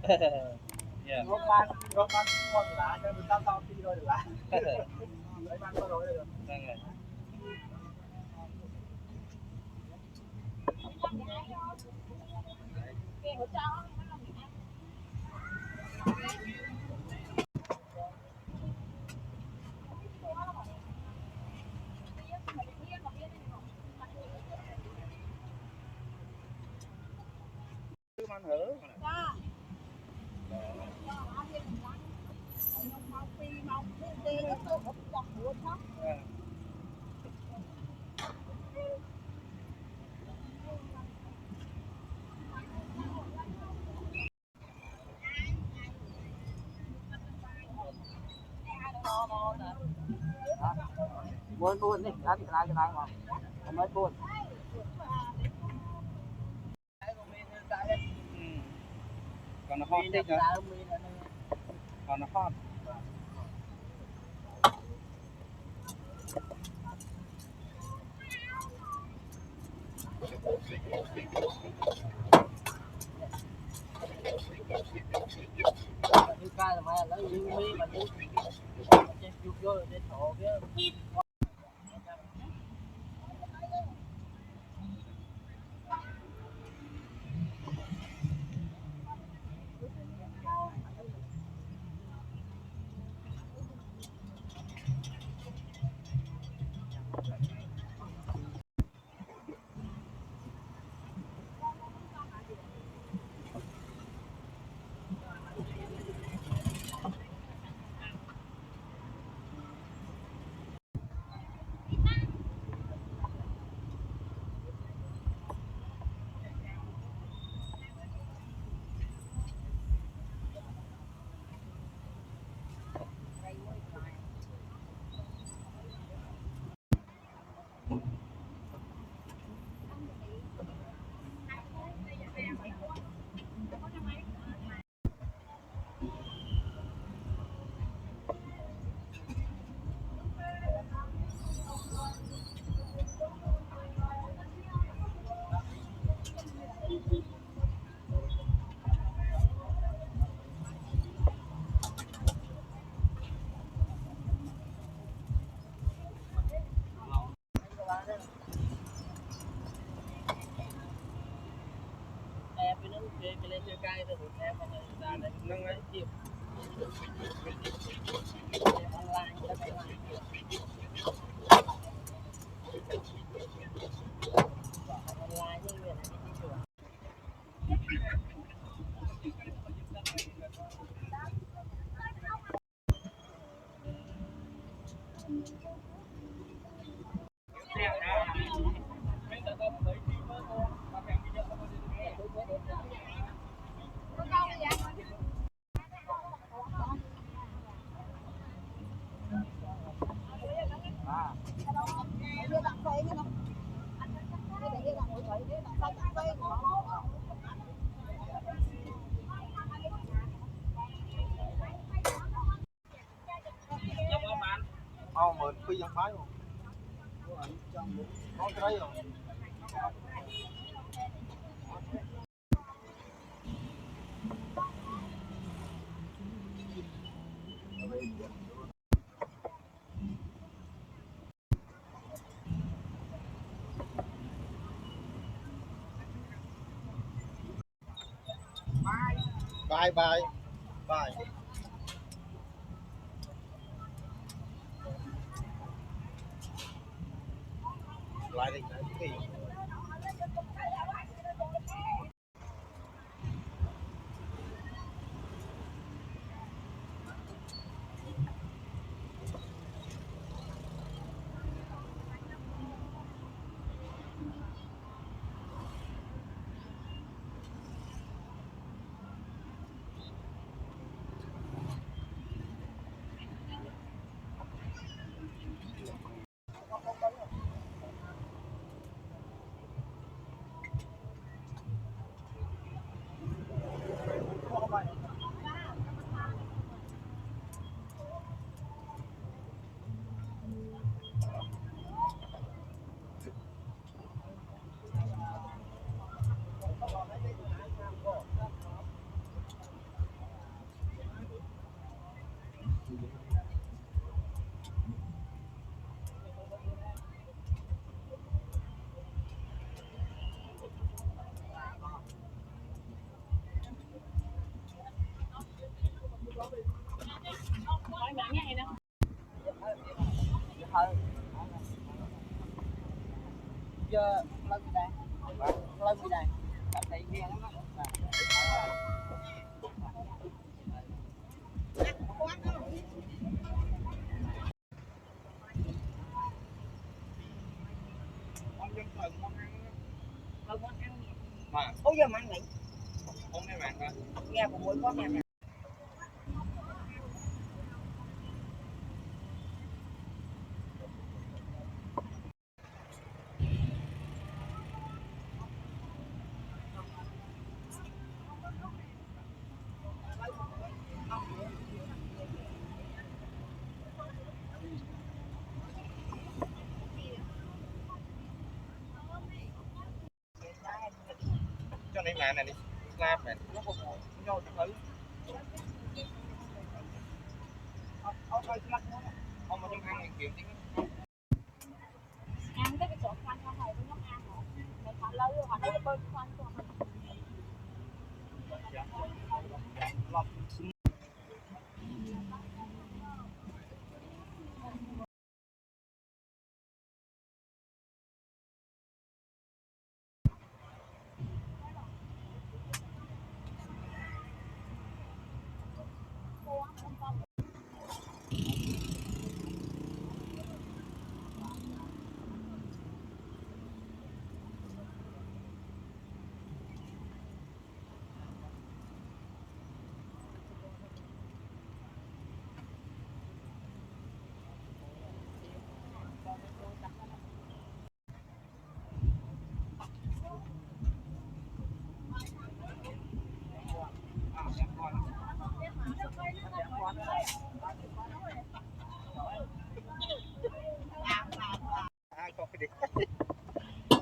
Dạ. Không ăn con lá cho mình tao đi thôi được lá. Lấy ăn con rồi được. Vâng ạ. Ăn hử. Buồn buồn đi, ăn cái này mà. Không nói buồn. Còn nó hot thích hả? Còn nó hot. Như cái là mày lấy như mi mà như chụp vô để thổ cái. Cái lên chơi cay rồi em mà ra đây nâng ấy chịu online cho cái này online như vậy là Mình phi dân phái luôn. Có cái đấy không? Bye bye. Bye. Lại đi cái gì? giờ lâu gì đây lâu gì đây cảm thấy nghe lắm á mà ôi giờ mà ăn này không nghe bạn hả? nghe của mỗi con nghe cho nên là này đi làm này nó còn nhau thử ông ơi mắt nó ông mà trong ăn kiểu tiếng ăn cái chỗ quanh không phải nó ăn hả? Mày thả lâu rồi, họ thấy cái bên quanh của mình. có cái đi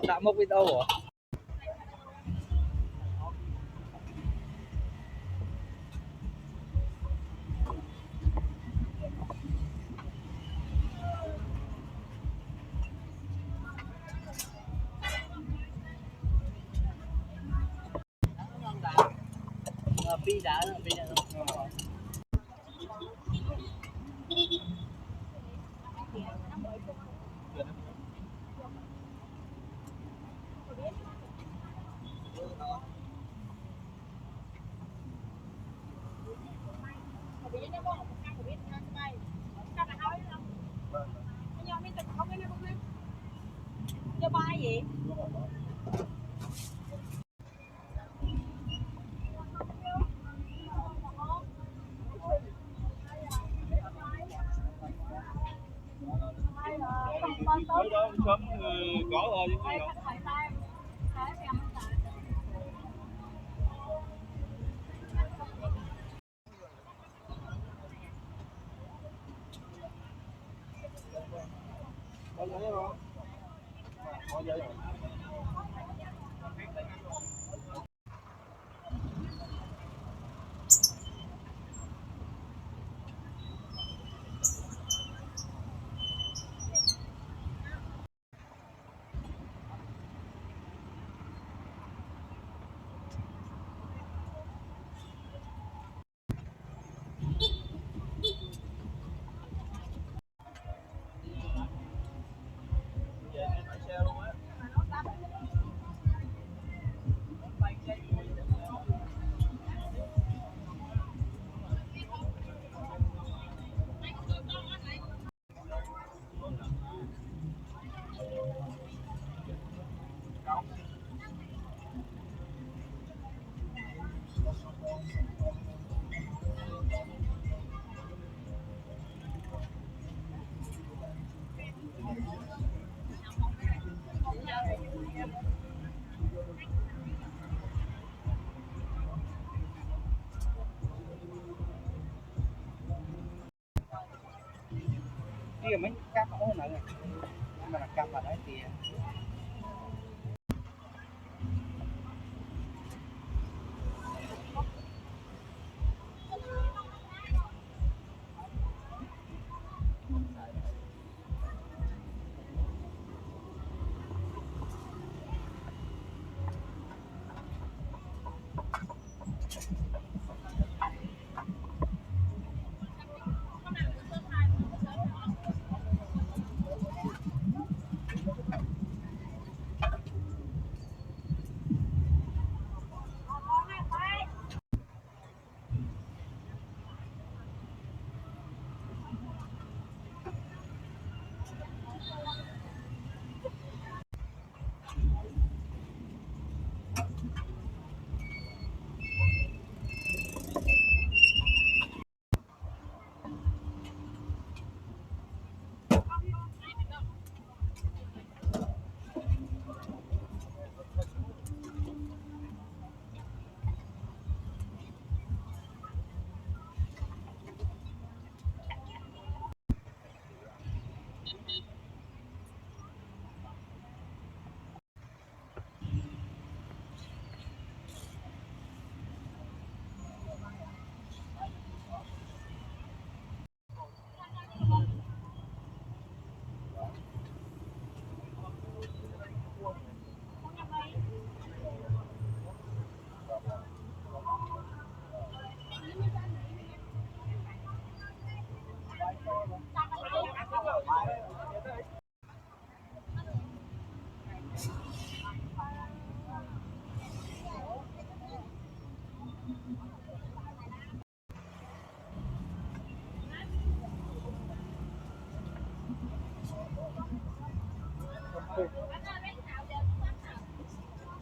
đã một video hả? pi đã Cho bay gì? Tới đó sớm có thôi chứ gì đâu. Có giấy không? Có giấy rồi. Kia mấy cáp nó nữa rồi. Mà là cáp vào đấy thì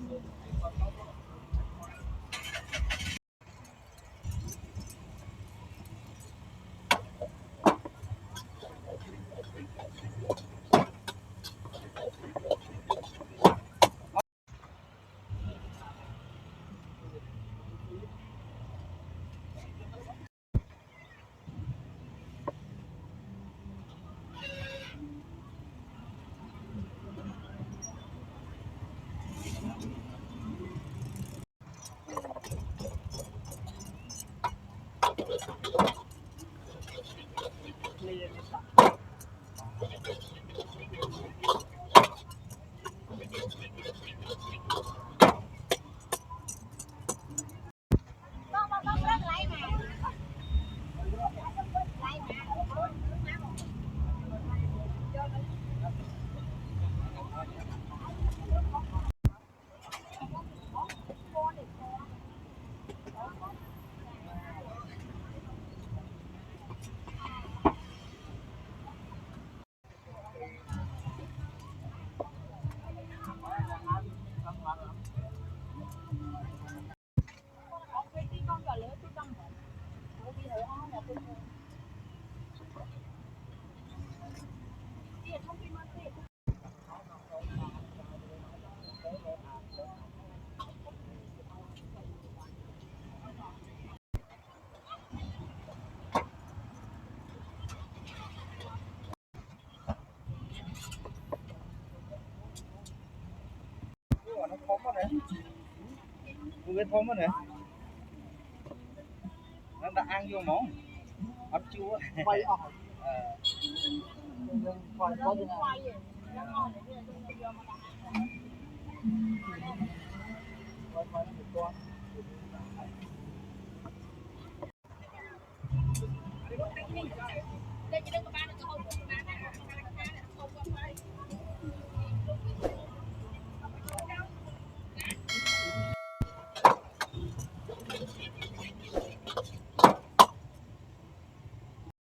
nó thấm quá này, tôi thấm quá này, nó đã ăn vô món, ấp chua, quay ọt quay có gì nào quay một con đây chỉ đừng có bán được cho